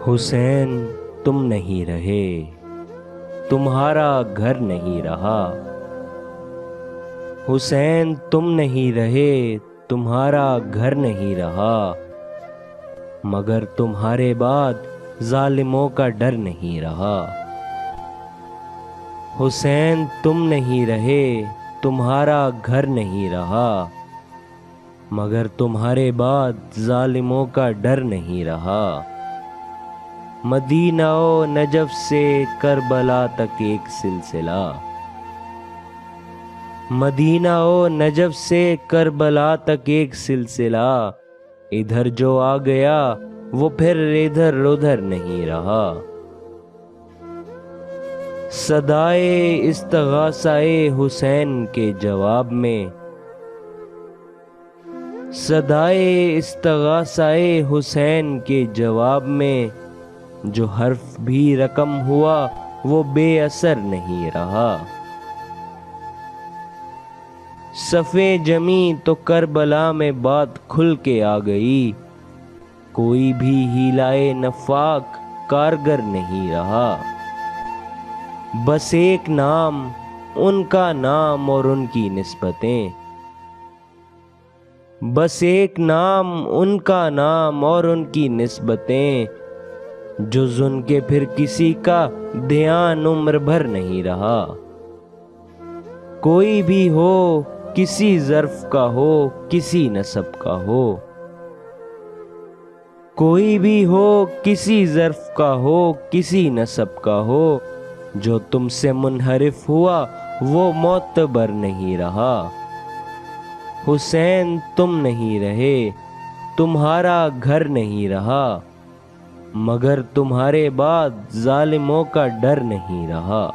حسین تم نہیں رہے، تمہارا گھر نہیں رہا۔ حسین تم نہیں رہے، تمہارا گھر نہیں رہا، مگر تمہارے بعد ظالموں کا ڈر نہیں رہا۔ حسین تم نہیں رہے، تمہارا گھر نہیں رہا، مگر تمہارے بعد ظالموں کا ڈر نہیں رہا۔ مدینہ و نجف سے کربلا تک ایک سلسلہ، مدینہ و نجف سے کربلا تک ایک سلسلہ، ادھر جو آ گیا وہ پھر ادھر ادھر نہیں رہا۔ صدائے استغاثہ حسین کے جواب میں، صدائے استغاثہ حسین کے جواب میں، جو حرف بھی رقم ہوا وہ بے اثر نہیں رہا۔ صفِ جمی تو کربلا میں بات کھل کے آ گئی، کوئی بھی ہیلائے نفاق کارگر نہیں رہا۔ بس ایک نام، ان کا نام اور ان کی نسبتیں، بس ایک نام، ان کا نام اور ان کی نسبتیں، جز ان کے پھر کسی کا دھیان عمر بھر نہیں رہا۔ کوئی بھی ہو، کسی ظرف کا ہو، کسی نسب کا ہو، کوئی بھی ہو، کسی ظرف کا ہو، کسی نسب کا ہو، جو تم سے منحرف ہوا وہ معتبر نہیں رہا۔ حسین تم نہیں رہے، تمہارا گھر نہیں رہا، مگر تمہارے بعد ظالموں کا ڈر نہیں رہا۔